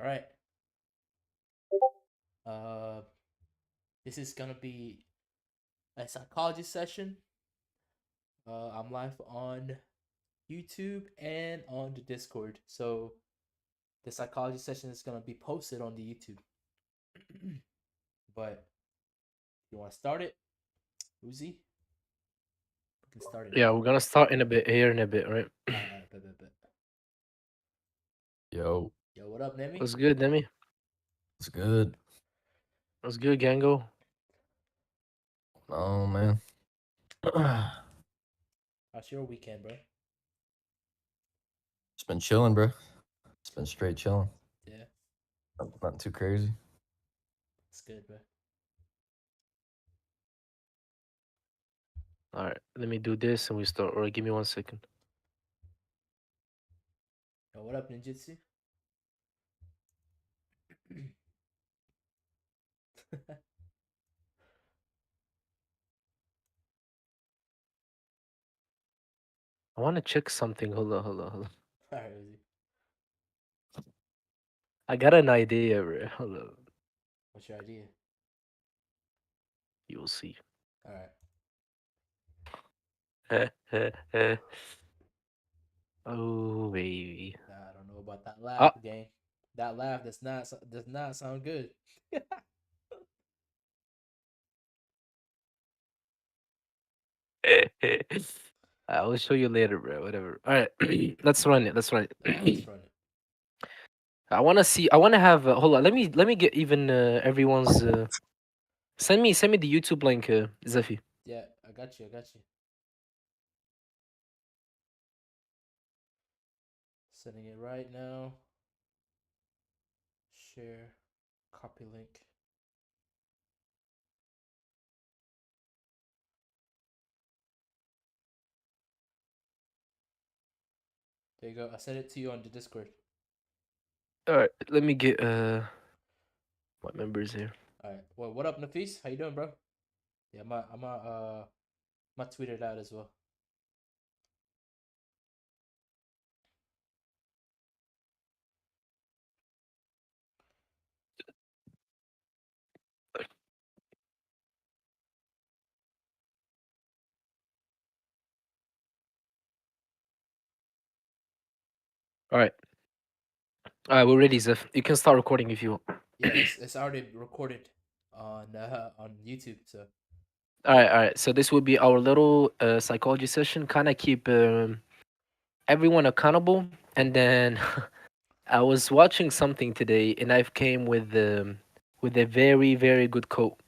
All right. Uh, this is gonna be a psychology session. I'm live on YouTube and on the Discord. So the psychology session is gonna be posted on the YouTube. But you want to start it, Uzi? We can start it Yeah, now. we're gonna start in a bit here in a bit, right? All right, bet. Yo, Yo, what up, Nemi? What's good, Demi? it's good. What's good, Gango? Oh man. How's your weekend, bro? It's been chilling, bro. It's been straight chilling. Yeah, Not too crazy. it's good, bro. All right, let me do this and we start. Or give me 1 second. Yo, what up, Ninjutsu? I want to check something. Hold on. All right, Uzi. I got an idea, bro. Hold What's your idea? You'll see. All right. Oh, baby. Nah, I don't know about that Ah. laugh game. That laugh does not sound good. I will show you later, bro. Whatever. All right, let's run it. Let's run All right, it. let's run it. I want to see. I want to have. Hold on. Let me get even everyone's. Send me the YouTube link, Zafi. Yeah, I got you. I got you. Sending it right now. Share. Copy link. There you go. I sent it to you on the Discord. All right. Let me get my members here. All right. Well, what up, Nafis? How you doing, bro? Yeah, I'm gonna tweet it out as well. All right. All right. We're ready, Zef. You can start recording if you want. Yeah, it's already recorded on YouTube. So All right. All right. So this will be our little psychology session. Kind of keep everyone accountable. And then I was watching something today, and I've came with a very very good quote.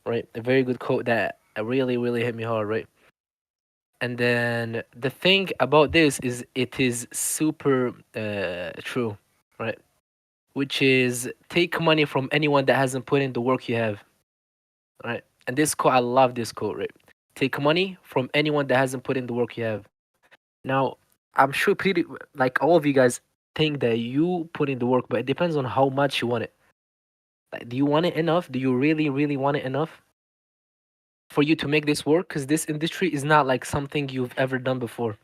Right. A very good quote that really hit me hard. Right. And then the thing about this is it is super true, right? Which is take money from anyone that hasn't put in the work you have, right? And this quote, I love this quote, right? Take money from anyone that hasn't put in the work you have. Now, I'm sure pretty like all of you guys think that you put in the work, but it depends on how much you want it. Like, do you want it enough? Do you really want it enough for you to make this work? Because this industry is not like something you've ever done before.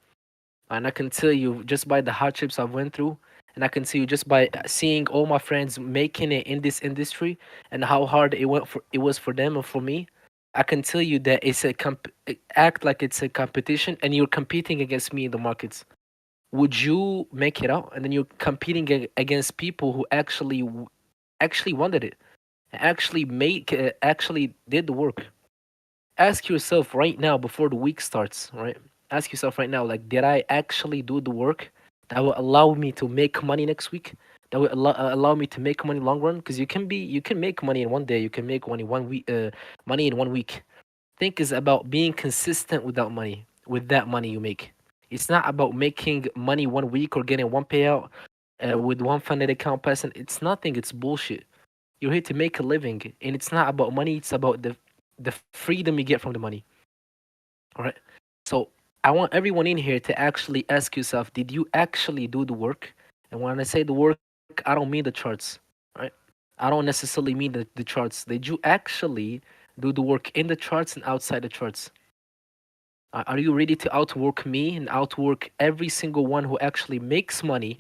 And I can tell you just by the hardships I've went through, and I can see you just by seeing all my friends making it in this industry and how hard it was for them and for me. I can tell you that it act like it's a competition, and you're competing against me in the markets. Would you make it out? And then you're competing against people who actually wanted it, actually did the work. Ask yourself right now before the week starts, right? Ask yourself right now, like, did I actually do the work that will allow me to make money next week? That will allow me to make money long run? Because you can make money in 1 day, you can make money 1 week, money in 1 week. Think is about being consistent with that money you make. It's not about making money 1 week or getting one payout with one funded account person. It's nothing. It's bullshit. You're here to make a living, and it's not about money. It's about the freedom you get from the money. All right. So I want everyone in here to actually ask yourself: did you actually do the work? And when I say the work, I don't mean the charts. Right. I don't necessarily mean the charts. Did you actually do the work in the charts and outside the charts? Are you ready to outwork me and outwork every single one who actually makes money?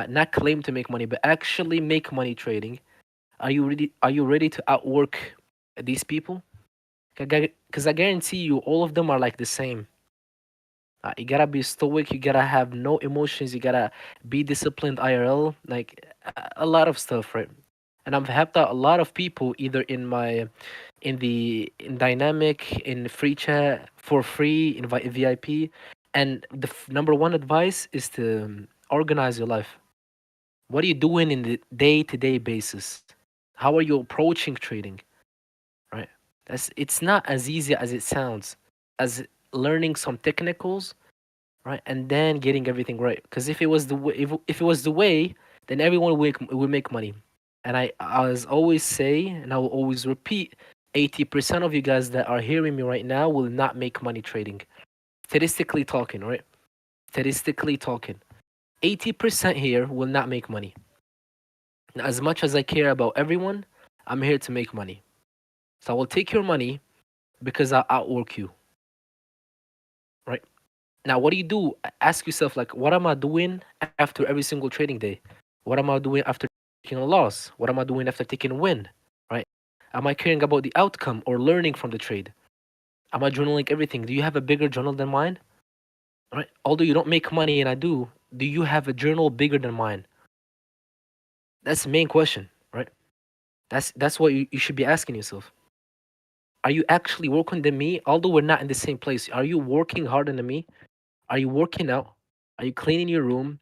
not claim to make money, but actually make money trading, are you ready to outwork these people? Because I guarantee you, all of them are like the same. You gotta be stoic. You gotta have no emotions. You gotta be disciplined IRL. Like a lot of stuff, right? And I've helped out a lot of people either in dynamic, in free chat for free, in VIP. And the number one advice is to organize your life. What are you doing in the day-to-day basis? How are you approaching trading? Right? It's not as easy as it sounds. As learning some technicals, right, and then getting everything right. Because if it was the way, if it was the way, then everyone will make money. And I always say, and I will always repeat, 80% of you guys that are hearing me right now will not make money trading. Statistically talking, right? Statistically talking, 80% here will not make money. Now, as much as I care about everyone, I'm here to make money. So I will take your money because I'll outwork you, right? Now, what do you do? Ask yourself, like, what am I doing after every single trading day? What am I doing after taking a loss? What am I doing after taking a win? Right? Am I caring about the outcome or learning from the trade? Am I journaling everything? Do you have a bigger journal than mine? Right? Although you don't make money and I do you have a journal bigger than mine? That's the main question, right? That's what you should be asking yourself. Are you actually working than me? Although we're not in the same place, are you working harder than me? Are you working out? Are you cleaning your room?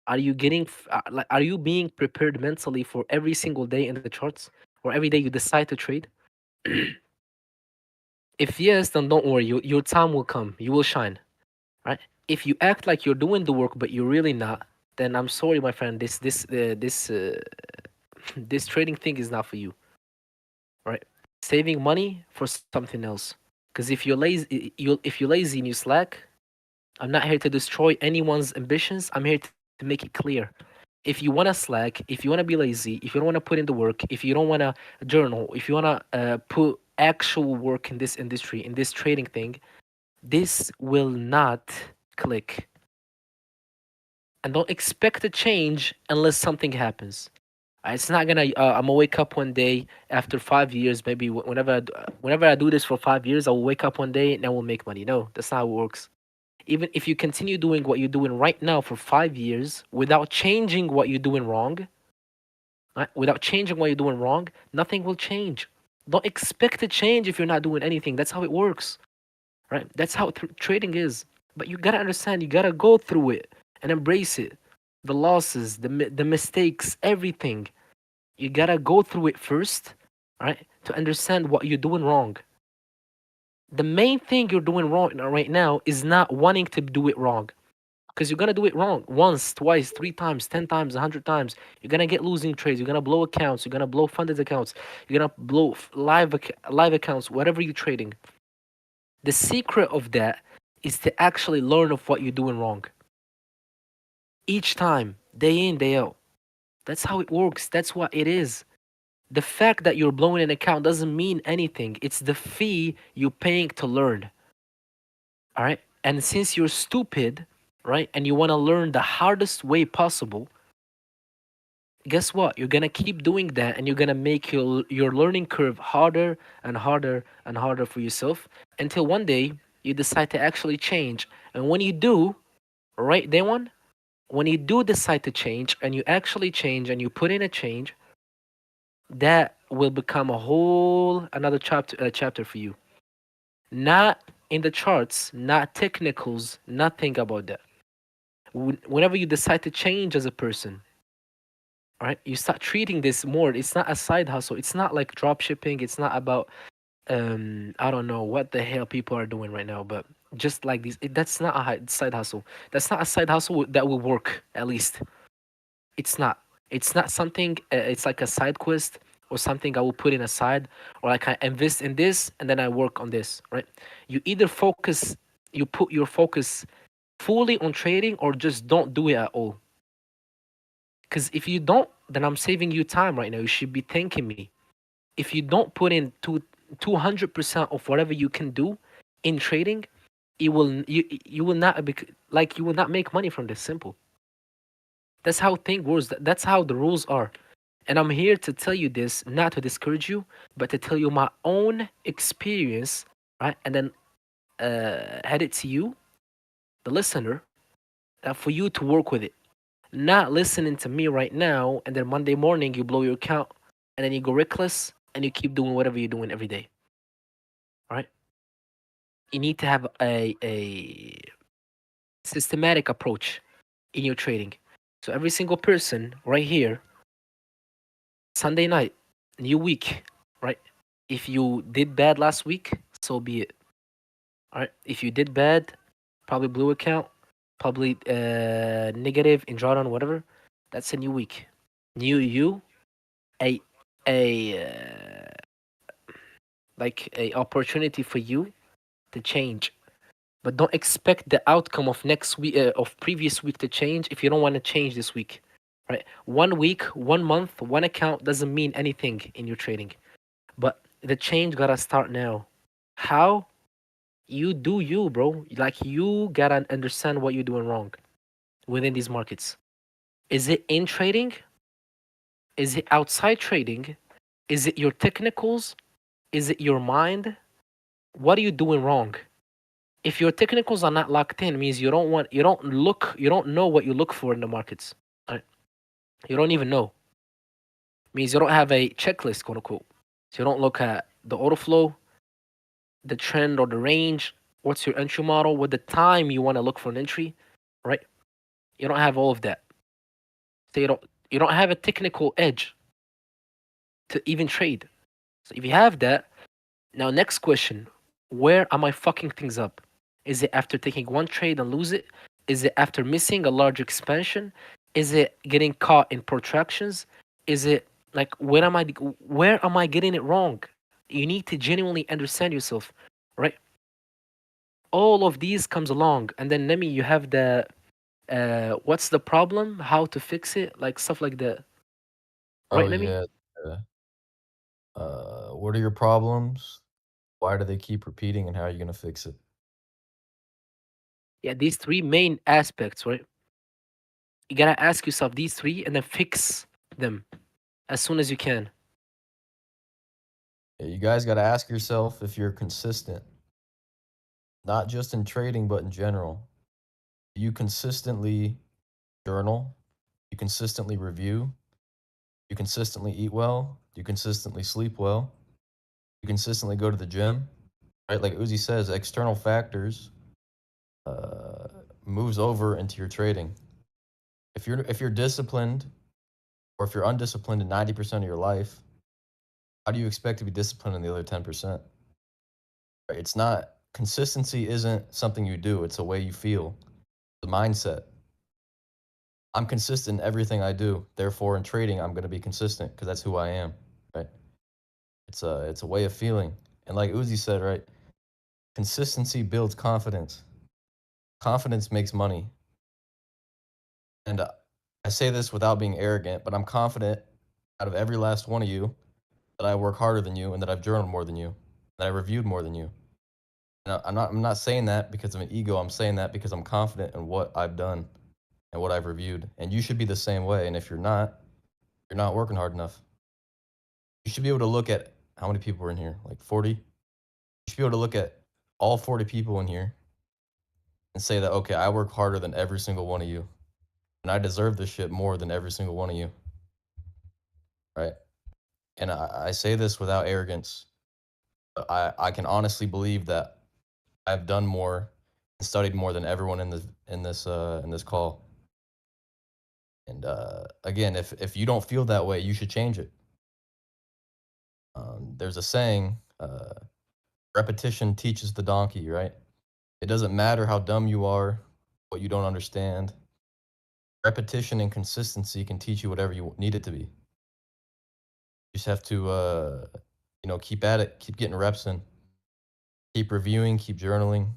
Are you like are you being prepared mentally for every single day in the charts or every day you decide to trade? If yes, then don't worry. Your time will come. You will shine, right? If you act like you're doing the work but you're really not, then I'm sorry, my friend. This trading thing is not for you, right? Saving money for something else. Because if you're lazy and you slack, I'm not here to destroy anyone's ambitions. I'm here to make it clear. If you want to slack, if you want to be lazy, if you don't want to put in the work, if you don't want to journal, if you want to put actual work in this industry, in this trading thing, this will not click. And don't expect to change unless something happens. It's not gonna. I'm gonna wake up one day after 5 years, maybe whenever I do this for 5 years, I will wake up one day and I will make money. No, that's not how it works. Even if you continue doing what you're doing right now for 5 years without changing what you're doing wrong, right? Without changing what you're doing wrong, nothing will change. Don't expect to change if you're not doing anything. That's how it works, right? That's how trading is. But you gotta understand, you gotta go through it and embrace it. The losses, the mistakes, everything. You gotta go through it first, right? To understand what you're doing wrong. The main thing you're doing wrong right now is not wanting to do it wrong. Because you're gonna do it wrong once, twice, 3 times, 10 times, 100 times. You're gonna get losing trades. You're gonna blow accounts. You're gonna blow funded accounts. You're gonna blow live accounts. Whatever you're trading. The secret of that is to actually learn of what you're doing wrong. Each time, day in, day out. That's how it works. That's what it is. The fact that you're blowing an account doesn't mean anything. It's the fee you're paying to learn. All right. And since you're stupid, right, and you want to learn the hardest way possible, guess what? You're gonna keep doing that, and you're gonna make your learning curve harder and harder and harder for yourself until one day you decide to actually change. And when you do, right, day one, when you do decide to change and you actually change and you put in a change, that will become a whole another chapter for you. Not in the charts, not technicals, nothing about that. Whenever you decide to change as a person, right, you start treating this more. It's not a side hustle. It's not like drop shipping. It's not about I don't know what the hell people are doing right now, but just like this, that's not a side hustle. That's not a side hustle that will work. At least it's not. It's not something. It's like a side quest or something I will put in aside, or like I invest in this and then I work on this. Right? You either focus. You put your focus fully on trading, or just don't do it at all. Because if you don't, then I'm saving you time right now. You should be thanking me. If you don't put in 200% of whatever you can do in trading, you will not be like you will not make money from this. Simple. That's how thing works. That's how the rules are. And I'm here to tell you this, not to discourage you, but to tell you my own experience, right? And then head it to you, the listener, for you to work with it. Not listening to me right now, and then Monday morning you blow your account, and then you go reckless, and you keep doing whatever you're doing every day. All right? You need to have a systematic approach in your trading. So every single person right here, Sunday night, new week, right? If you did bad last week, so be it. All right. If you did bad, probably blue account, probably negative in drawdown, whatever. That's a new week, new you, a a like a opportunity for you to change. But don't expect the outcome of next week of previous week to change if you don't want to change this week. Right? 1 week, 1 month, one account doesn't mean anything in your trading. But the change gotta start now. How? You do you, bro. Like you gotta understand what you're doing wrong within these markets. Is it in trading? Is it outside trading? Is it your technicals? Is it your mind? What are you doing wrong? If your technicals are not locked in, means you don't know what you look for in the markets. Right? You don't even know. Means you don't have a checklist, quote unquote. So you don't look at the auto flow, the trend or the range, what's your entry model, what the time you want to look for an entry, right? You don't have all of that. So you don't have a technical edge to even trade. So if you have that, now next question, where am I fucking things up? Is it after taking one trade and lose it? Is it after missing a large expansion? Is it getting caught in protractions? Is it like where am I getting it wrong? You need to genuinely understand yourself, right? All of these comes along, and then Nemi, you have the what's the problem, how to fix it, like stuff like that, Oh right, Nemi? yeah. Uh, what are your problems? Why do they keep repeating, and how are you gonna fix it? Yeah, these three main aspects, right? You gotta ask yourself these three and then fix them as soon as you can. Yeah, you guys got to ask yourself if you're consistent, not just in trading, but in general. Do you consistently journal? You consistently review? You consistently eat well? Do you consistently sleep well? You consistently go to the gym? Right? Like Uzi says, external factors uh, moves over into your trading. If you're disciplined, or if you're undisciplined in 90% of your life, how do you expect to be disciplined in the other 10%? Right? It's not consistency isn't something you do, it's a way you feel. The mindset. I'm consistent in everything I do. Therefore, in trading, I'm going to be consistent because that's who I am, right? It's a way of feeling. And like Uzi said, right? Consistency builds confidence. Confidence makes money. And I say this without being arrogant, but I'm confident out of every last one of you that I work harder than you and that I've journaled more than you, that I reviewed more than you. And I'm not saying that because of an ego. I'm saying that because I'm confident in what I've done and what I've reviewed. And you should be the same way. And if you're not working hard enough. You should be able to look at how many people are in here, like 40. You should be able to look at all 40 people in here and say that, okay, I work harder than every single one of you. And I deserve this shit more than every single one of you. Right. And I say this without arrogance. But I can honestly believe that I've done more and studied more than everyone in this call. And again, if you don't feel that way, you should change it. There's a saying, repetition teaches the donkey, right? It doesn't matter how dumb you are, what you don't understand. Repetition and consistency can teach you whatever you need it to be. You just have to, keep at it, keep getting reps in, keep reviewing, keep journaling,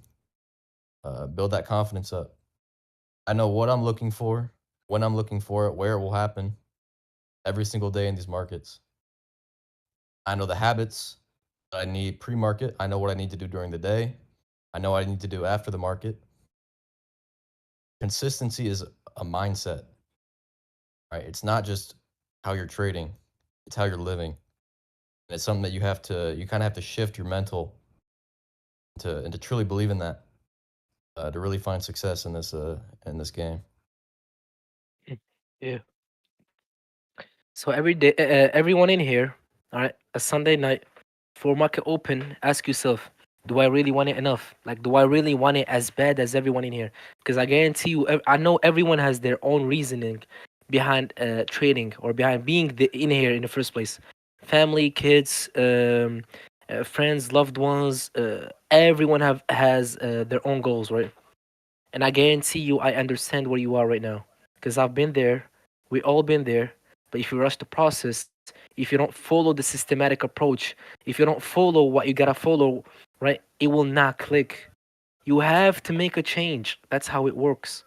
build that confidence up. I know what I'm looking for, when I'm looking for it, where it will happen every single day in these markets. I know the habits that I need pre-market. I know what I need to do during the day. I know what I need to do after the market. Consistency is a mindset. right? It's not just how you're trading, it's how you're living. And it's something that you kind of have to shift your mental to and to truly believe in that to really find success in this game. Mm. Yeah. So every day, everyone in here, all right, a Sunday night for market open, ask yourself, do I really want it enough? Like, do I really want it as bad as everyone in here? Because I guarantee you, I know everyone has their own reasoning behind trading or behind being in here in the first place. Family, kids, friends, loved ones, everyone has their own goals, right? And I guarantee you, I understand where you are right now because I've been there. We all been there. But if you rush the process, if you don't follow the systematic approach, if you don't follow what you gotta follow, right, it will not click. You have to make a change. That's how it works.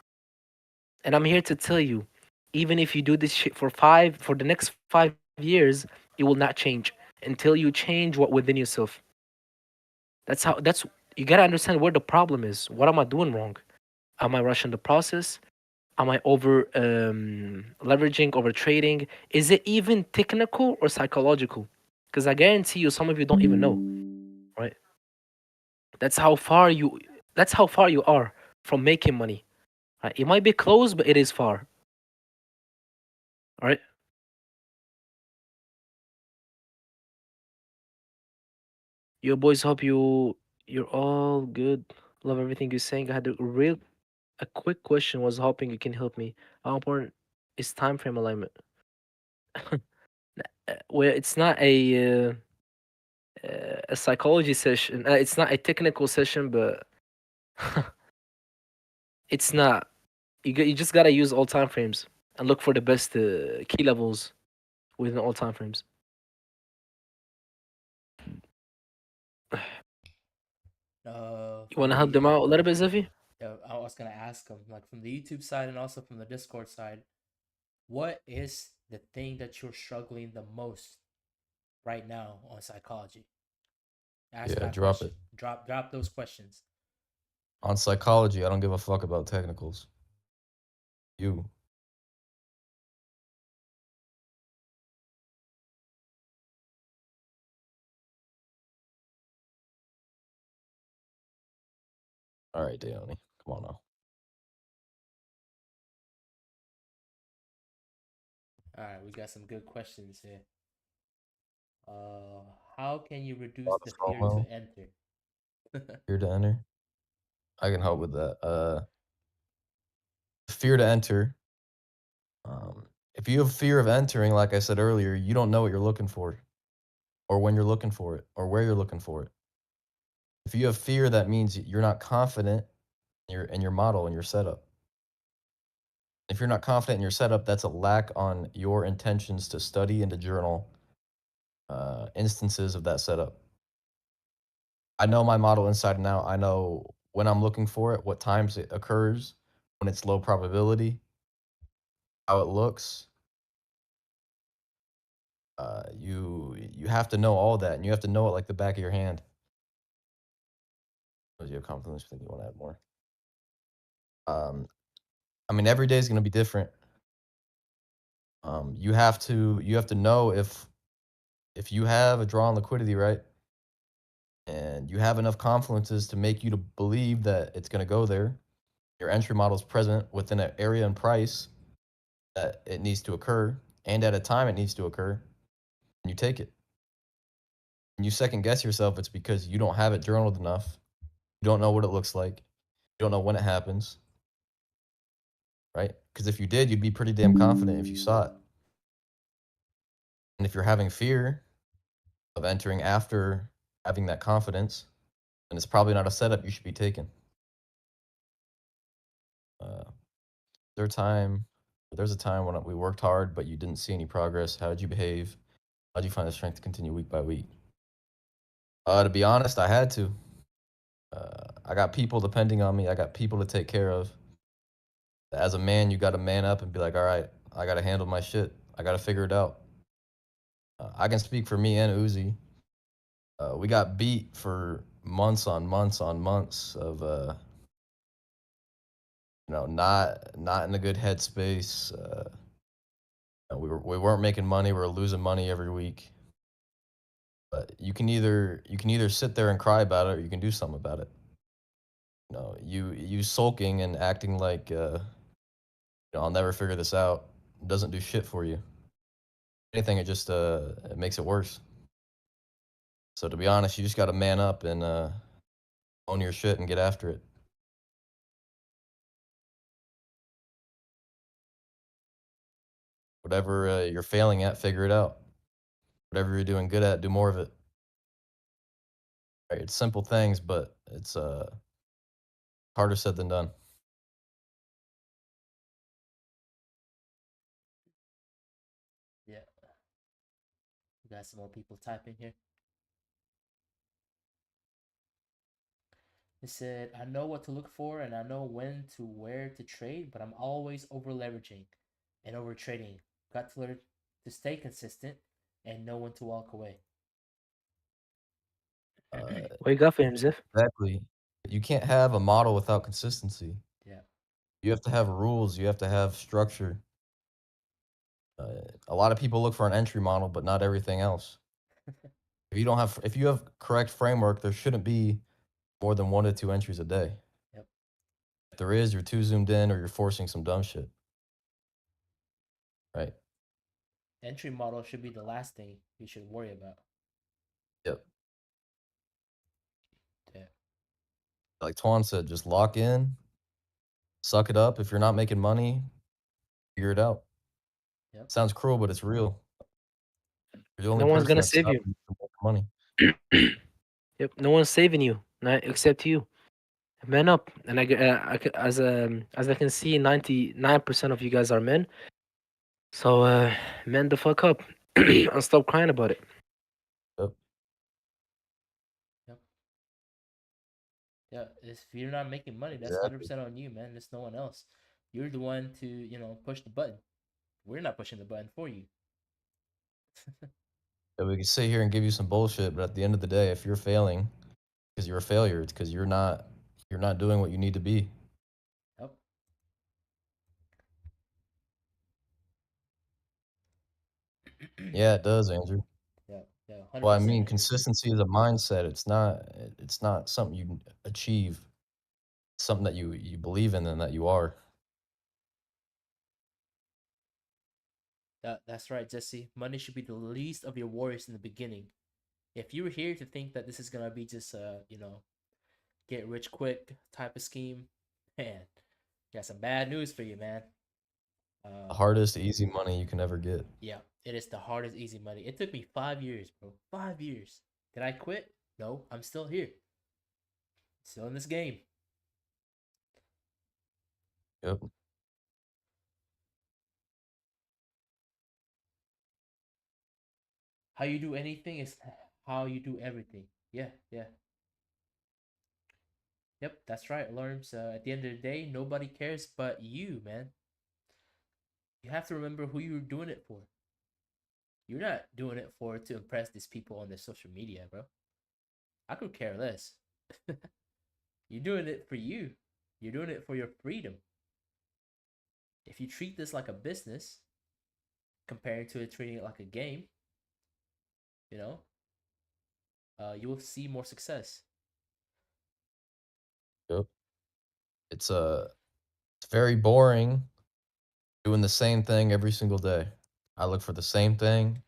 And I'm here to tell you, even if you do this shit for the next 5 years, it will not change until you change what within yourself. That's you gotta understand where the problem is. What am I doing wrong? Am I rushing the process? Am I over leveraging, over trading? Is it even technical or psychological? Because I guarantee you, some of you don't even know, right? That's how far you. That's how far you are from making money. Right? It might be close, but it is far. All right. Your boys, hope you're all good. Love everything you're saying. I had a quick question. Was hoping you can help me. How important is time frame alignment? Well, it's not a psychology session. It's not a technical session, but it's not. You just gotta use all time frames and look for the best key levels within all time frames. You From wanna help them the out a little bit, Ziffy? yeah, I was gonna ask them like from the YouTube side and also from the Discord side, what is the thing that you're struggling the most right now on psychology? Ask Yeah, that drop question. it. Drop those questions. On psychology, I don't give a fuck about technicals. You. All right, Deone. Come on now. All right, we got some good questions here. Uh, how can you reduce About the the fear FOMO, to enter? fear to enter. I can help with that. Fear to enter. If you have fear of entering, like I said earlier, you don't know what you're looking for, or when you're looking for it, or where you're looking for it. If you have fear, that means you're not confident in your model and your setup. If you're not confident in your setup, that's a lack on your intentions to study and to journal instances of that setup. I know my model inside and out. I know when I'm looking for it, what times it occurs, when it's low probability, how it looks. You have to know all that, and you have to know it like the back of your hand. Does you have confidence? Think you want to add more? Um, I mean, every day is going to be different. You have to know if you have a draw on liquidity, right, and you have enough confluences to make you to believe that it's going to go there. Your entry model is present within an area and price that it needs to occur, and at a time it needs to occur, and you take it. And you second guess yourself, it's because you don't have it journaled enough. You don't know what it looks like. You don't know when it happens, right? Because if you did, you'd be pretty damn confident if you saw it. And if you're having fear of entering after having that confidence, then it's probably not a setup you should be taking. Uh, there's a time when we worked hard, but you didn't see any progress. How did you behave? How did you find the strength to continue week by week? To be honest, I had to. I got people depending on me. I got people to take care of. As a man, you got to man up and be like, all right, I got to handle my shit. I got to figure it out. I can speak for me and Uzi. We got beat for months on months on months of not in a good headspace. We weren't making money. We were losing money every week. But you can either sit there and cry about it, or you can do something about it. You sulking and acting like I'll never figure this out doesn't do shit for you. Anything, it just it makes it worse. So to be honest, you just got to man up and own your shit and get after it. Whatever you're failing at, figure it out. Whatever you're doing good at, do more of it. Right? It's simple things, but it's harder said than done. Yeah, we got some more people typing here. It said, I know what to look for and I know when to where to trade, but I'm always over leveraging and over trading. Got to learn to stay consistent and know when to walk away. What you got for him, Ziff? Exactly. You can't have a model without consistency. Yeah. You have to have rules. You have to have structure. A lot of people look for an entry model, but not everything else. If you have correct framework, there shouldn't be more than 1 to 2 entries a day. Yep. If there is, you're too zoomed in or you're forcing some dumb shit. Right. Entry model should be the last thing you should worry about. Yep. Yeah. Like Twan said, just lock in, suck it up. If you're not making money, figure it out. Yep. Sounds cruel, but it's real. You're the only No one's person gonna that's save you. stopping you from making money. Yep, no one's saving you, not except you. Man up, and as I can see, 99% of you guys are men. So man the fuck up and stop crying about it. Yep. Yep. Yeah. If you're not making money, that's Exactly. 100% on you, man. There's no one else. You're the one to push the button. We're not pushing the button for you. Yeah, we can sit here and give you some bullshit, but at the end of the day, if you're failing because you're a failure, it's because you're not doing what you need to be. Yep. Yeah, it does, Andrew. Yeah. Yeah. Well, I 100%, mean, Andrew. consistency is a mindset. It's not something you achieve. It's something that you believe in and that you are. That's right, Jesse. Money should be the least of your worries in the beginning. If you were here to think that this is gonna be just get rich quick type of scheme, man, got some bad news for you, man. The Uh, hardest easy money you can ever get. yeah, it is the hardest easy money. It took me 5 years, bro. 5 years. Did I quit? No, I'm still here. Still in this game. Yep. How you do anything is how you do everything. Yeah, yeah. Yep, that's right, Alarms. At the end of the day, nobody cares but you, man. You have to remember who you're doing it for. You're not doing it for to impress these people on their social media, bro. I could care less. You're doing it for you. You're doing it for your freedom. If you treat this like a business, compared to it treating it like a game, you know, you will see more success. Yep. It's it's very boring doing the same thing every single day. I look for the same thing,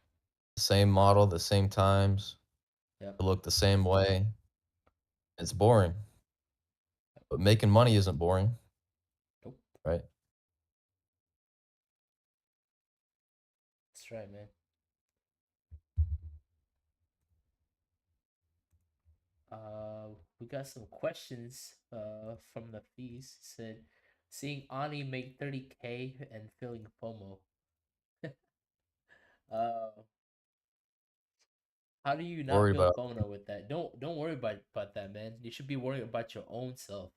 the same model, the same times, Yep. to look the same way. It's boring. But making money isn't boring, Nope. right? That's right, man. We got some questions from the fees. It said, seeing Ani make 30K and feeling FOMO. uh, how do you not Worry feel about FOMO with that? Don't worry about that, man. You should be worrying about your own self.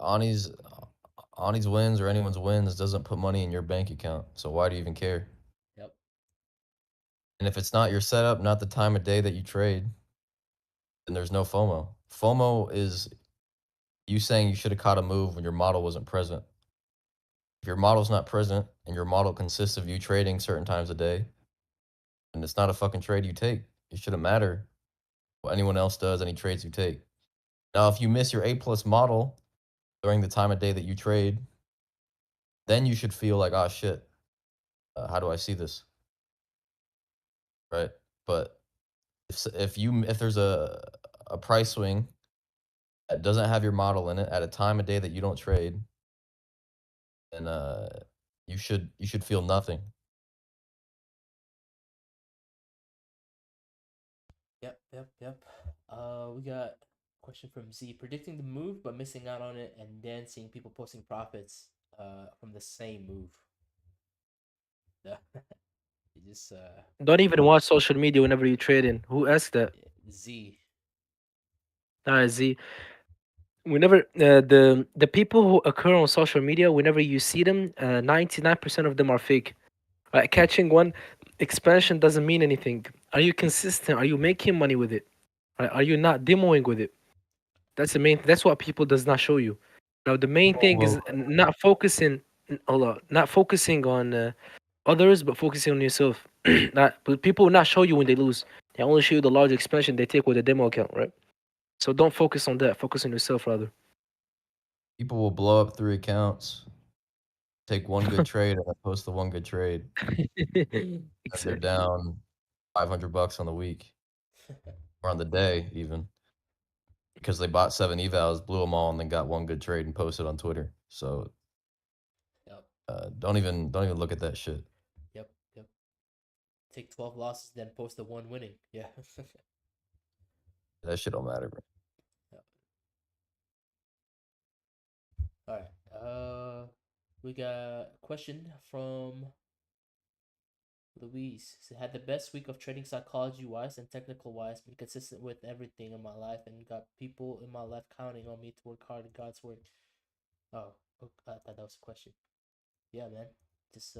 Ani's Ani's wins or anyone's wins doesn't put money in your bank account. So why do you even care? Yep. And if it's not your setup, not the time of day that you trade, then there's no FOMO. FOMO is you saying you should have caught a move when your model wasn't present. If your model's not present and your model consists of you trading certain times a day, and it's not a fucking trade you take, it shouldn't matter what anyone else does, any trades you take. Now, if you miss your A plus model during the time of day that you trade, then you should feel like, oh shit, how do I see this? Right? But if there's a price swing that doesn't have your model in it at a time of day that you don't trade, then you should feel nothing. Yep. We got a question from Z. Predicting the move but missing out on it, and then seeing people posting profits from the same move. Yeah. You just Don't even watch social media whenever you trade in. Who asked that? Z. Z. Whenever the people who occur on social media, whenever you see them, 99% of them are fake. Right? Catching one expansion doesn't mean anything. Are you consistent? Are you making money with it? Right? Are you not demoing with it? That's the main. That's what people does not show you. Now the main People thing is will not focusing. Hold on, not focusing on others, but focusing on yourself. But people will not show you when they lose. They only show you the large expansion they take with a demo account, right? So don't focus on that. Focus on yourself rather. people will blow up 3 accounts, take one good trade, and then post the one good trade, and they're Exactly. down $500 on the week or on the day even because they bought 7 evals, blew them all, and then got one good trade and posted on Twitter. So Yep. don't even look at that shit. Yep. Take 12 losses, then post the one winning. Yeah. That shit don't matter, bro. Yep. All right. We got a question from Louise. So, had the best week of trading psychology wise and technical wise, been consistent with everything in my life, and got people in my life counting on me to work hard in God's work. Oh, I thought that was a question. Yeah, man. Just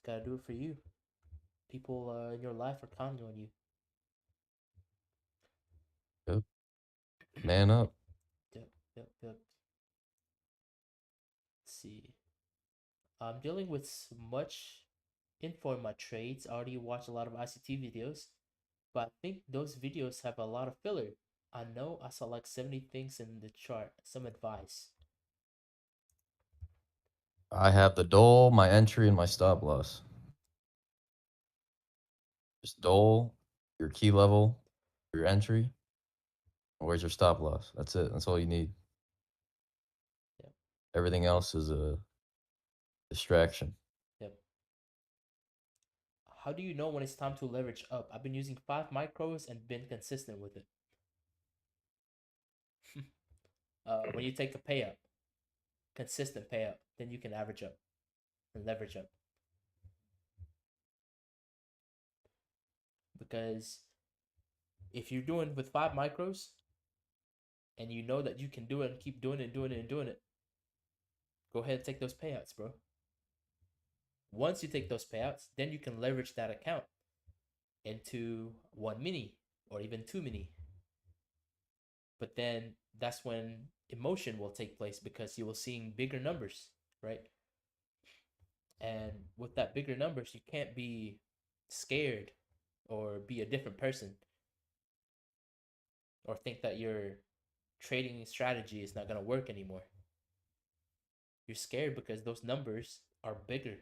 gotta do it for you. People in your life are counting on you. Yep. Man up. Yep. Let's see. I'm dealing with much info in my trades. I already watched a lot of ICT videos, but I think those videos have a lot of filler. I know I saw like 70 things in the chart. Some advice. I have the dole, my entry, and my stop loss. Just dole, your key level, your entry, and where's your stop loss. That's it. That's all you need. Yep. Everything else is a distraction. Yep. How do you know when it's time to leverage up? I've been using 5 micros and been consistent with it. When you take a payout, consistent payout, then you can average up and leverage up. Because if you're doing with 5 micros and you know that you can do it and keep doing it and doing it, go ahead and take those payouts, bro. Once you take those payouts, then you can leverage that account into one mini or even two mini. But then that's when emotion will take place because you will seeing bigger numbers, right? And with that bigger numbers, you can't be scared or be a different person or think that your trading strategy is not going to work anymore. You're scared because those numbers are bigger.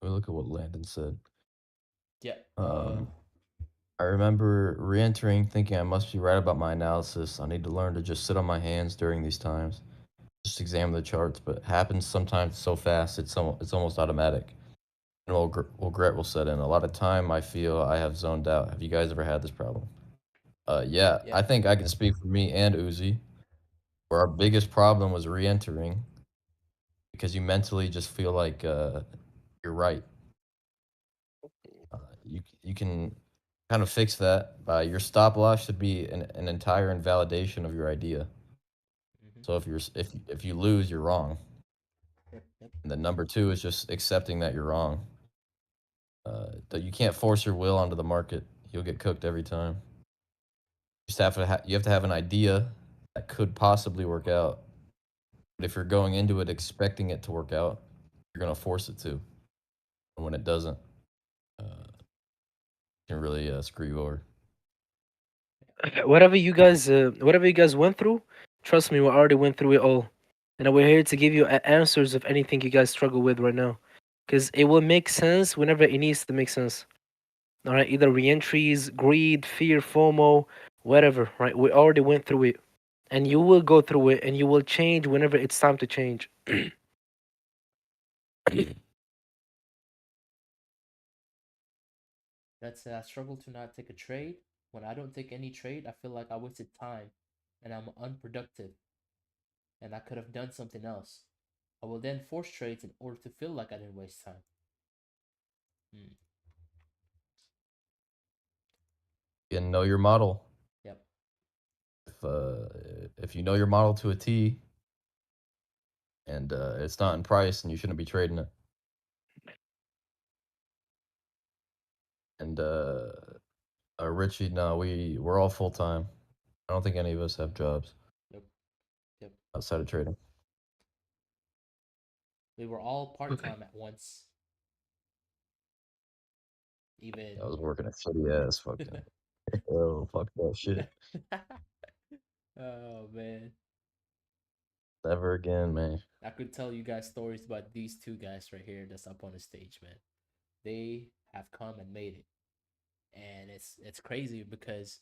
Let me look at what Landon said. Yeah. I remember re-entering thinking I must be right about my analysis. I need to learn to just sit on my hands during these times. Just examine the charts, but it happens sometimes so fast it's almost automatic. And regret will set in. A lot of time I feel I have zoned out. Have you guys ever had this problem? Yeah, Yeah. I think I can speak for me and Uzi, where our biggest problem was re-entering because you mentally just feel like you're right. You can kind of fix that by your stop loss should be an entire invalidation of your idea. Mm-hmm. So if you lose, you're wrong. Yep. And then number two is just accepting that you're wrong. That you can't force your will onto the market. You'll get cooked every time. You just have to you have to have an idea that could possibly work out. But if you're going into it expecting it to work out, you're gonna force it to. And when it doesn't, it can really screw you over. Whatever you guys went through, trust me, we already went through it all, and we're here to give you answers of anything you guys struggle with right now, because it will make sense whenever it needs to make sense. All right, either reentries, greed, fear, FOMO, whatever. Right, we already went through it, and you will go through it, and you will change whenever it's time to change. That's I struggle to not take a trade. When I don't take any trade, I feel like I wasted time and I'm unproductive and I could have done something else. I will then force trades in order to feel like I didn't waste time. Hmm. And know your model. Yep. If you know your model to a T, and it's not in price, and you shouldn't be trading it. And Richie, no, we're all full time. I don't think any of us have jobs Yep. Yep. outside of trading. We were all part time at once. Even. I was working at shitty ass fucking. Oh fuck that shit. Oh man. Never again, man. I could tell you guys stories about these two guys right here that's up on the stage, man. They have come and made it. And it's crazy because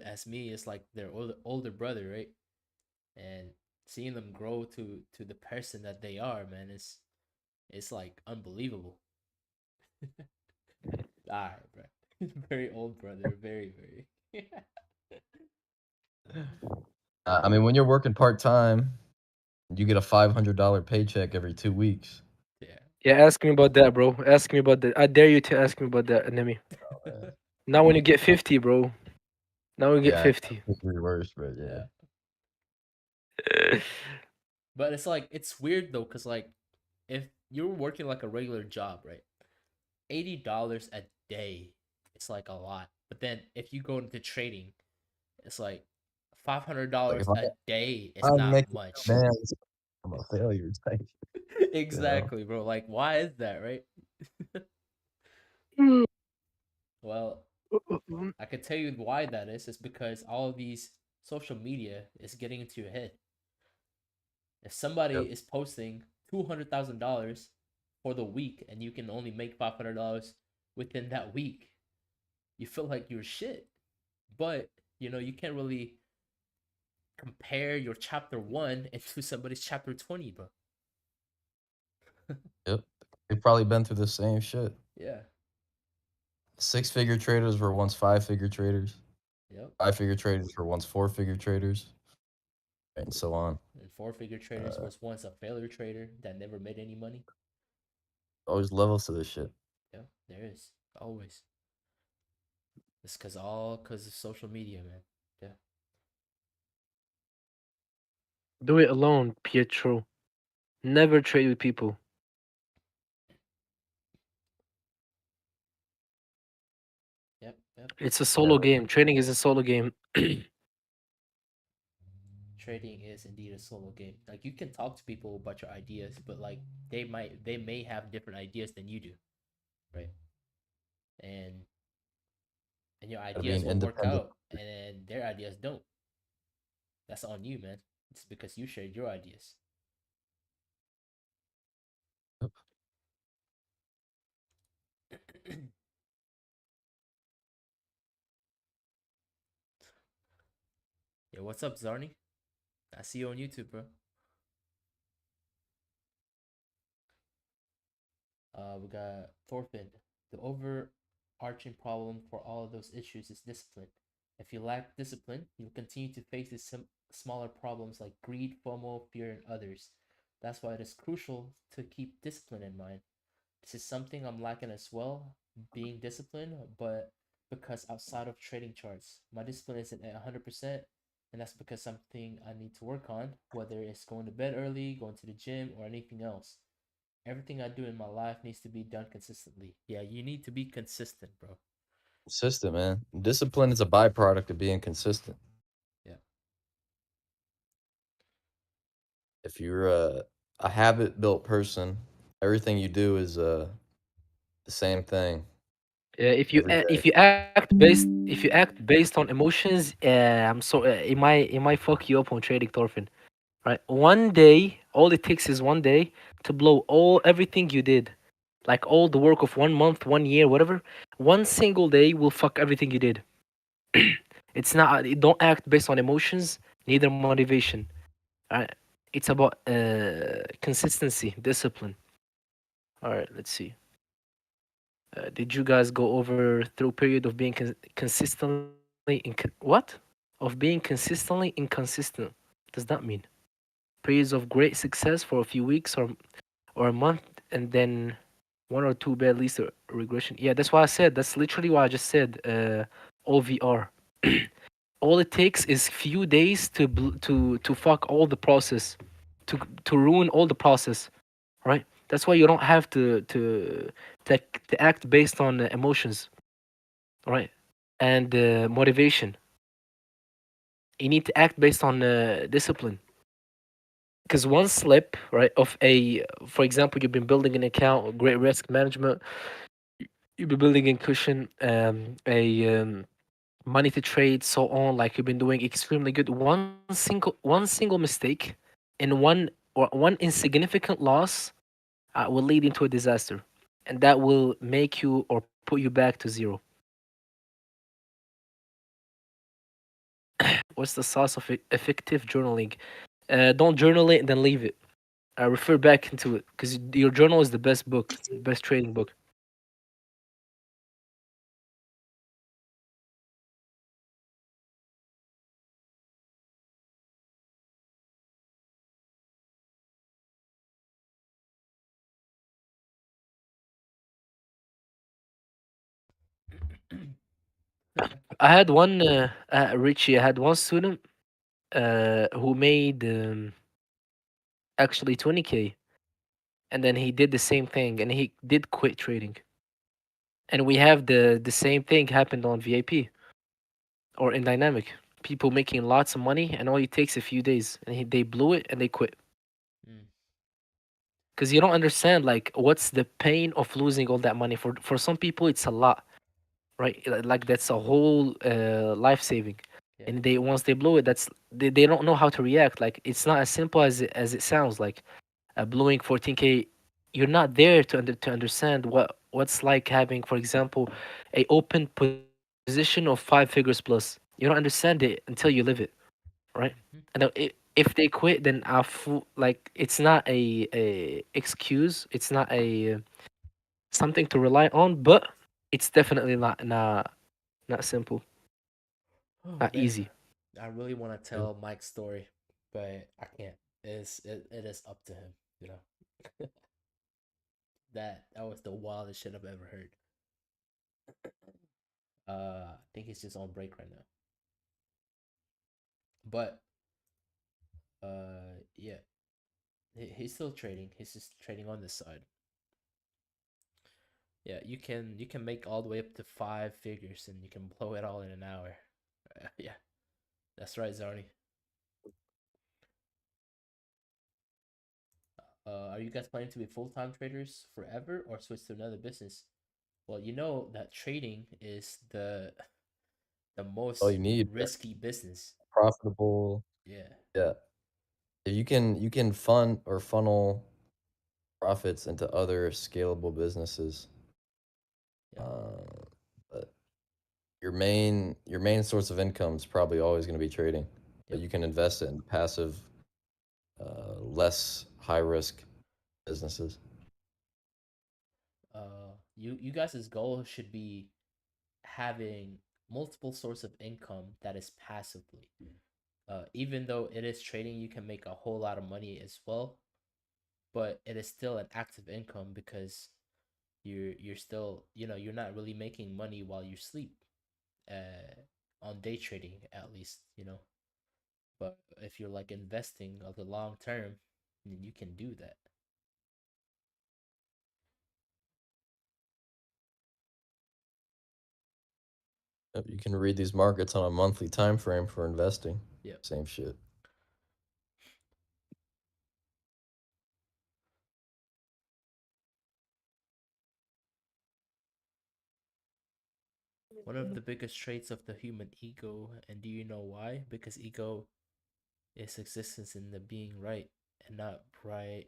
as me, it's like their older brother, right? And seeing them grow to the person that they are, man, it's like unbelievable. All right, bro. Very old brother, very very. I mean, when you're working part time, you get a $500 paycheck every 2 weeks. Yeah. Yeah, ask me about that, bro. Ask me about that. I dare you to ask me about that, Enemy. Now when you get 50, bro. Now we get Yeah, 50. it's worse, but yeah. Yeah. But it's like it's weird though, cause like if you're working like a regular job, right? $80 a day, it's like a lot. But then if you go into trading, it's like five hundred Like dollars a day. It's I'm not making much. demands, I'm a failure type. Exactly, bro. Like, why is that, right? Mm. Well, I can tell you why that is. It's because all of these social media is getting into your head. If somebody Yep. is posting $200,000 for the week and you can only make $500 within that week, you feel like you're shit. But you can't really compare your chapter 1 into somebody's chapter 20, bro. Yep. They've probably been through the same shit. Yeah. 6-figure traders were once 5-figure traders. Yep. 5-figure traders were once 4-figure traders, and so on. And four-figure traders was once a failure trader that never made any money. Always levels to this shit. Yeah, there is always. It's because of social media, man. Yeah. Do it alone, Pietro. Never trade with people. Yep. Yep. It's a solo game. Trading is a solo game. Trading is indeed a solo game. Like you can talk to people about your ideas, but like they may have different ideas than you do, right? And and your Gotta be ideas an will work independent. out, and their ideas don't. That's on you, man. It's because you shared your ideas. Yeah, what's up, Zarni? I see you on YouTube, bro. We got Thorfinn. The overarching problem for all of those issues is discipline. If you lack discipline, you'll continue to face these smaller problems like greed, FOMO, fear, and others. That's why it is crucial to keep discipline in mind. This is something I'm lacking as well, being disciplined, but because outside of trading charts, my discipline isn't at 100%, and that's because something I need to work on, whether it's going to bed early, going to the gym, or anything else. Everything I do in my life needs to be done consistently. Yeah, you need to be consistent, bro. Consistent, man. Discipline is a byproduct of being consistent. Yeah. If you're a habit built person, everything you do is the same thing every day. if you act based on emotions, I'm so it might fuck you up on trading, Thorfinn. Right? One day, all it takes is one day to blow all everything you did, like all the work of 1 month, 1 year, whatever. One single day will fuck everything you did. It's not. Don't act based on emotions, neither motivation. Right? It's about consistency, discipline. All right, let's see. Did you guys go over through period of being consistently what? Of being consistently inconsistent? What does that mean? Periods of great success for a few weeks or a month, and then one or two bad leads to regression. Yeah, that's why I said. That's literally what I just said. OVR. All it takes is few days to fuck all the process, to ruin all the process, right? That's why you don't have to act based on emotions, right? And motivation. You need to act based on discipline. Because one slip, right, of a, for example, you've been building an account, great risk management, you've been building a cushion, a money to trade, so on. Like you've been doing extremely good. One single mistake in one insignificant loss will lead into a disaster, and that will make you or put you back to zero. What's the sauce of effective journaling? Don't journal it and then leave it. Refer back into it because your journal is the best book, best trading book. I had one Richie. I had one student who made actually 20K, and then he did the same thing, and he did quit trading. And we have the same thing happened on VIP or in dynamic. People making lots of money, and all it takes a few days, and they blew it and they quit Mm, because you don't understand like what's the pain of losing all that money. For some people, it's a lot, right? Like that's a whole life saving, yeah. and they once they blow it, they don't know how to react. Like it's not as simple as it sounds. Like blowing 14K, you're not there to understand what's like having, for example, a open position of 5 figures plus. You don't understand it until you live it, right? Hmm. And if they quit, then like it's not a excuse. It's not a something to rely on, but it's definitely not simple, Oh not man, easy. I really want to Yeah. tell Mike's story, but I can't. It is up to him. You know, that was the wildest shit I've ever heard. I think he's just on break right now. But yeah, he's still trading. He's just trading on this side. Yeah, you can make all the way up to 5 figures, and you can blow it all in an hour. Yeah, that's right, Zarni. Are you guys planning to be full time traders forever or switch to another business? Well, you know that trading is the All most you need, risky business. profitable. Yeah. Yeah. You can fund or funnel profits into other scalable businesses. Yep. But your main source of income is probably always going to be trading, but Yep. you can invest it in passive, less high risk businesses. You guys' goal should be having multiple source of income that is passively. Even though it is trading, you can make a whole lot of money as well, but it is still an active income because you're still, you're not really making money while you sleep. On day trading at least. But if you're like investing of the long term, then you can do that. Yep, you can read these markets on a monthly time frame for investing. Yep. Same shit. One of the biggest traits of the human ego, and do you know why? Because ego is existence in the being right, and not right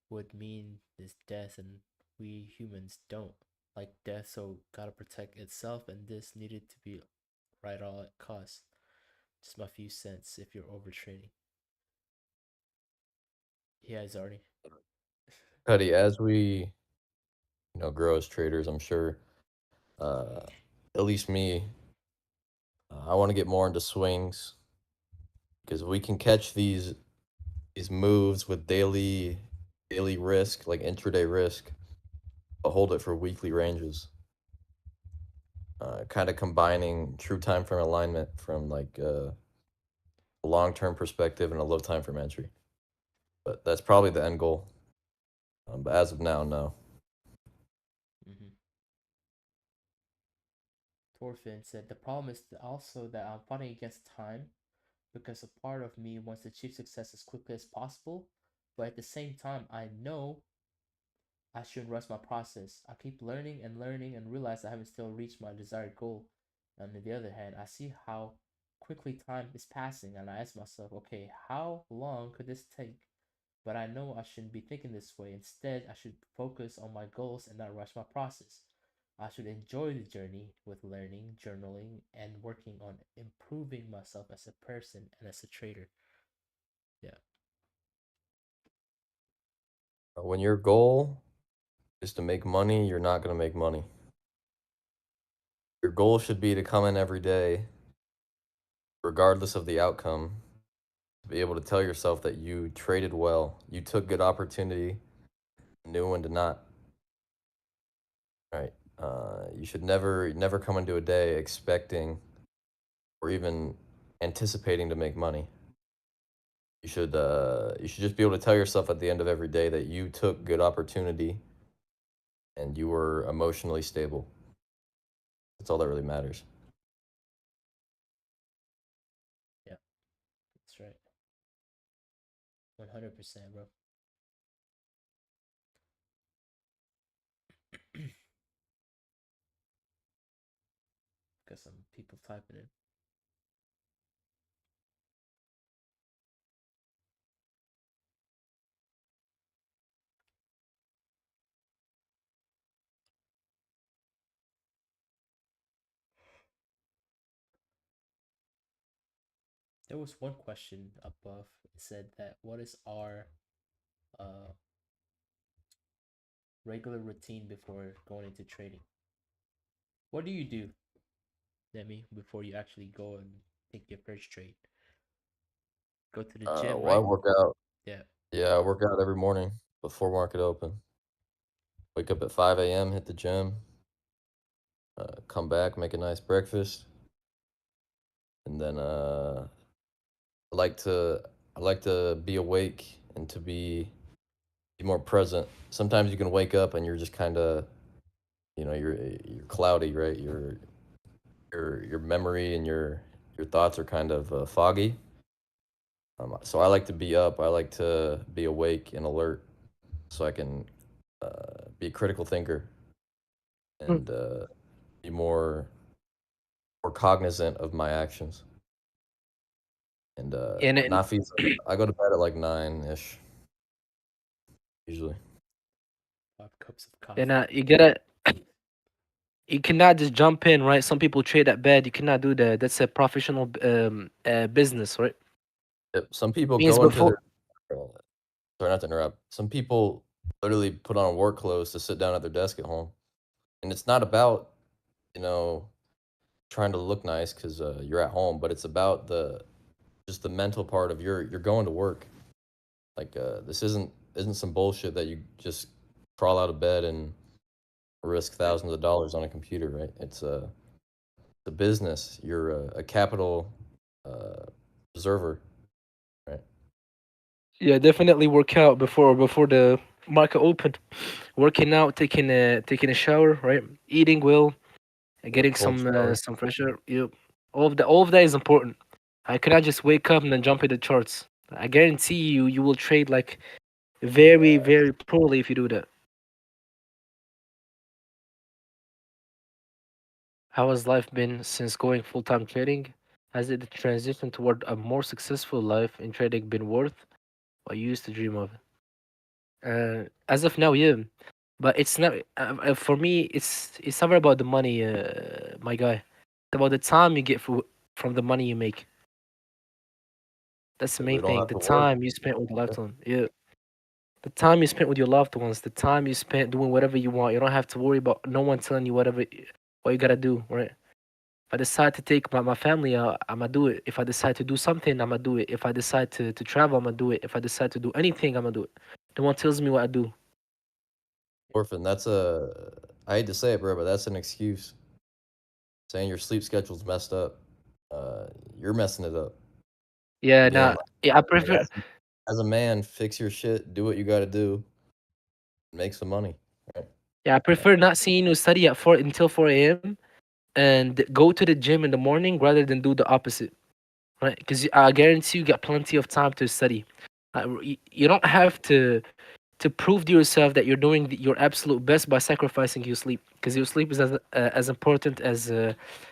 would mean is death, and we humans don't like death, so gotta protect itself, and this needed to be right all at costs. Just my few cents if you're overtraining. Yeah, Zarni. Cuddy, as we grow as traders, I'm sure, uh, at least me, I want to get more into swings because we can catch these moves with daily risk, like intraday risk, but hold it for weekly ranges. Kind of combining true time frame alignment from like a long term perspective and a low time frame entry. But that's probably the end goal. But as of now, no. Mm-hmm. Thorfinn said the problem is also that I'm fighting against time because a part of me wants to achieve success as quickly as possible, but at the same time, I know I shouldn't rush my process. I keep learning and realize I haven't still reached my desired goal. And on the other hand, I see how quickly time is passing and I ask myself, okay, how long could this take? But I know I shouldn't be thinking this way. Instead, I should focus on my goals and not rush my process. I should enjoy the journey with learning, journaling, and working on improving myself as a person and as a trader. Yeah. When your goal is to make money, you're not going to make money. Your goal should be to come in every day, regardless of the outcome, to be able to tell yourself that you traded well, you took good opportunity, knew when to not. Right? You should never come into a day expecting or even anticipating to make money. You should just be able to tell yourself at the end of every day that you took good opportunity and you were emotionally stable. That's all that really matters. Yeah, that's right. 100%, bro. Got some people typing in. There was one question above. It said that what is our uh, regular routine before going into trading? What do you do, Demi, before you actually go and take your first trade? Go to the gym, Well, I right? work out. Yeah. Yeah, I work out every morning before market open. Wake up at 5 a.m., hit the gym, come back, make a nice breakfast, and then I like to I like to be awake and to be more present. Sometimes you can wake up and you're just kind of, you're cloudy, right? Your memory and your thoughts are kind of foggy. So I like to be up. I like to be awake and alert, so I can be a critical thinker Mm. and be more cognizant of my actions and And not feel. I go to bed at like 9 ish usually. 5 cups of and coffee. you gotta you cannot just jump in, right? Some people trade at bed. You cannot do that. That's a professional business, right? Yep. Some people Means go into before. their. Sorry, not to interrupt. Some people literally put on work clothes to sit down at their desk at home, and it's not about you know trying to look nice because you're at home, but it's about the just the mental part of you're going to work. Like this isn't some bullshit that you just crawl out of bed and risk thousands of dollars on a computer, right? It's a business. You're a capital uh, observer, right? Yeah, definitely work out before the market open. Working out, taking a shower, right? Eating well, Yeah, getting cold shower. some fresh air. Yep. All of that is important. I cannot just wake up and then jump in the charts. I guarantee you will trade like very poorly if you do that. How has life been since going full time trading? Has it the transition toward a more successful life in trading been worth what you used to dream of? As of now, yeah, but it's not for me. It's never about the money, my guy. It's about the time you get from the money you make. That's the We main don't thing. have The to work. time you spent with your Yeah. loved one. Yeah, the time you spent with your loved ones. The time you spent doing whatever you want. You don't have to worry about no one telling you what you gotta do. Right. If I decide to take my family out, I'm gonna do it. If I decide to do something, I'm gonna do it. If I decide to travel, I'm gonna do it. If I decide to do anything, I'm gonna do it. No one tells me what I do. Orphan, that's a, I hate to say it, bro, but that's an excuse. Saying your sleep schedule's messed up. Uh, you're messing it up. Yeah, Being nah. like, Yeah, I prefer. as a man, fix your shit, do what you got to do, make some money. Right? Yeah, I Uh, prefer not seeing you study at 4 a.m. and go to the gym in the morning rather than do the opposite, right? Because I guarantee you get plenty of time to study. You don't have to prove to yourself that you're doing your absolute best by sacrificing your sleep, because your sleep is as important as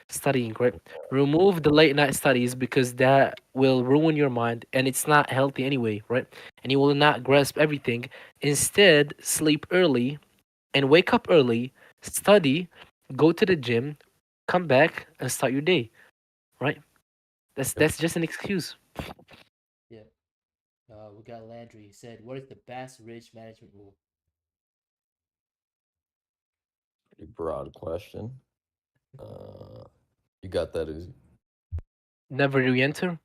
studying, right? Remove the late night studies because that will ruin your mind and it's not healthy anyway, right? And you will not grasp everything. Instead, sleep early and wake up early, study, go to the gym, come back and start your day, right? That's yep. that's just an excuse. Yeah. We got Landry. He said, "What is the Bass Ridge management rule?" Pretty broad question. Uh, you got that, Uzi. Never re-enter.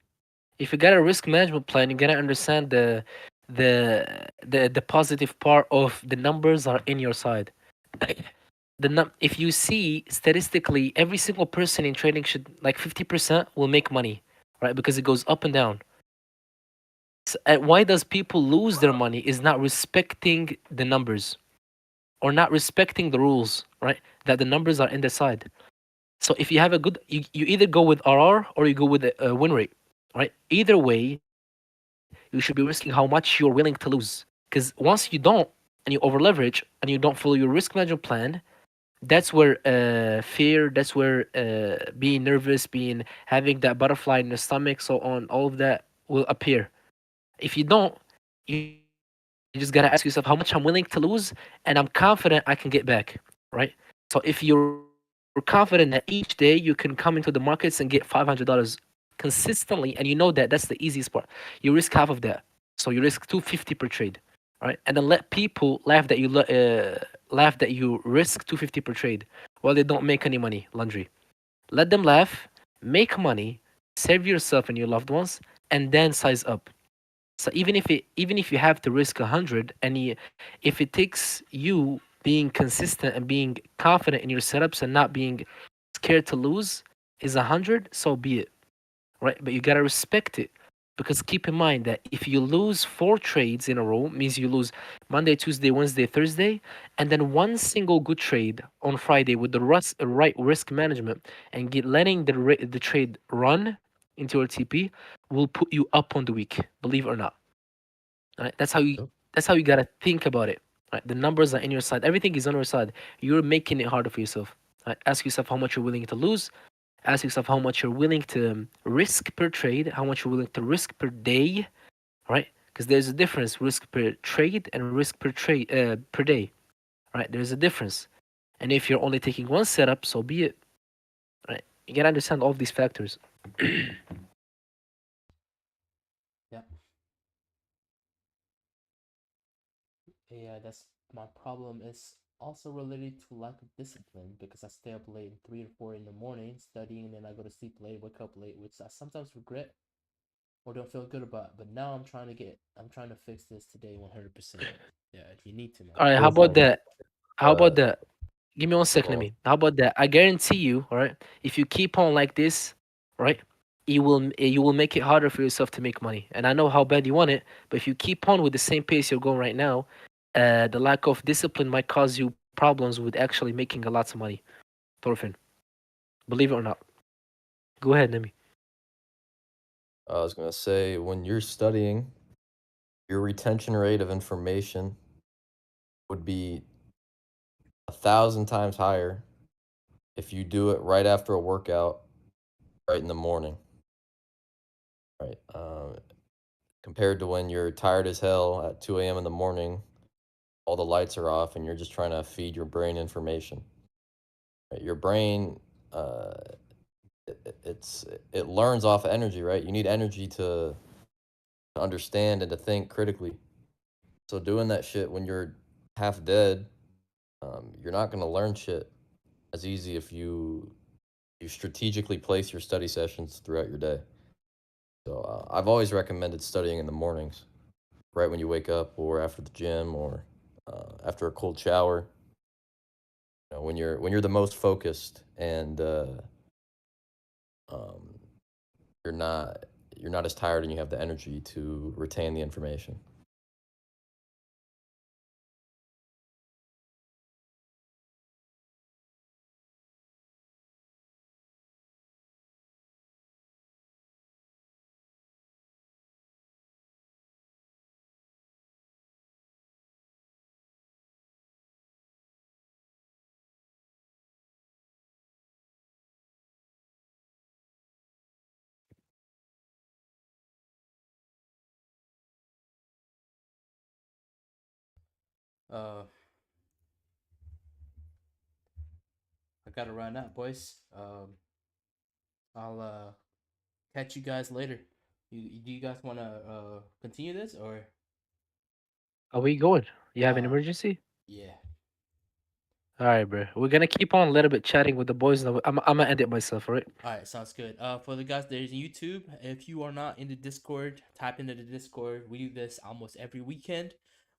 If you got a risk management plan, you gotta understand the positive part of the numbers are in your side. If you see statistically, every single person in trading should like 50% will make money, right? Because it goes up and down. Why does people lose their money is not respecting the numbers or not respecting the rules, right? That the numbers are in the side. So if you have a good, you either go with RR or you go with a win rate, right? Either way, you should be risking how much you're willing to lose. Because once you don't and you over leverage and you don't follow your risk management plan, that's where fear, that's where being nervous, being having that butterfly in the stomach, so on, all of that will appear. If you don't, you just gotta ask yourself how much I'm willing to lose, and I'm confident I can get back, right? So if you're confident that each day you can come into the markets and get $500 consistently, and you know that that's the easiest part, you risk half of that. So you risk 250 per trade, right? And then let people laugh that you risk 250 per trade while they don't make any money. Laundry. Let them laugh, make money, save yourself and your loved ones, and then size up. So even if you have to risk 100, and if it takes you being consistent and being confident in your setups and not being scared to lose is 100, so be it, right? But you gotta respect it, because keep in mind that if you lose 4 trades in a row, means you lose Monday, Tuesday, Wednesday, Thursday, and then one single good trade on Friday with the right risk management and letting the trade run into your TP will put you up on the week, believe it or not. Right? Yep. That's how you gotta think about it. Right? The numbers are in your side. Everything is on your side. You're making it harder for yourself. Right? Ask yourself how much you're willing to lose. Ask yourself how much you're willing to risk per trade, how much you're willing to risk per day, right? Because there's a difference, risk per trade and risk per day, right? There's a difference. And if you're only taking one setup, so be it, right? You gotta understand all of these factors. Yep. Yeah, that's my problem. Is also related to lack of discipline because I stay up late, 3 or 4 in the morning studying, and then I go to sleep late, wake up late, which I sometimes regret or don't feel good about. But now I'm trying to fix this today, 100%. Yeah, you need to, man. All right, how about Orphan, that? How about uh, that? Give me one second, go let on. me. How about that? I guarantee you, all right, if you keep on like this, right, you will make it harder for yourself to make money. And I know how bad you want it, but if you keep on with the same pace you're going right now, the lack of discipline might cause you problems with actually making a lot of money. Thorfinn, believe it or not. Go ahead, Nemi. I was going to say, when you're studying, your retention rate of information would be 1,000 times higher if you do it right after a workout, right in the morning, right? Compared to when you're tired as hell at 2 a.m. in the morning, all the lights are off, and you're just trying to feed your brain information. Right? Your brain, uh, it learns off energy, right? You need energy to understand and to think critically. So doing that shit when you're half dead, you're not gonna learn shit as easy if you strategically place your study sessions throughout your day. So I've always recommended studying in the mornings, right when you wake up, or after the gym, or after a cold shower. You know, when you're the most focused, and um, you're not you're not as tired, and you have the energy to retain the information. Uh, I gotta run out, boys. I'll catch you guys later. Do you guys want to continue this or? Are we going? You have an Uh, emergency? yeah. All right, bro. We're gonna keep on a little bit chatting with the boys. And I'm gonna end it myself, all right? All right, sounds good. For the guys there's YouTube, if you are not in the Discord, type into the Discord. We do this almost every weekend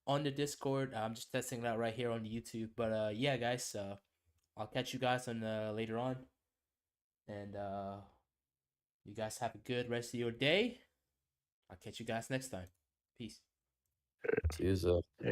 on the Discord. I'm just testing it out right here on the YouTube. But yeah, guys. I'll catch you guys on later on, and you guys have a good rest of your day. I'll catch you guys next time. Peace. See you. There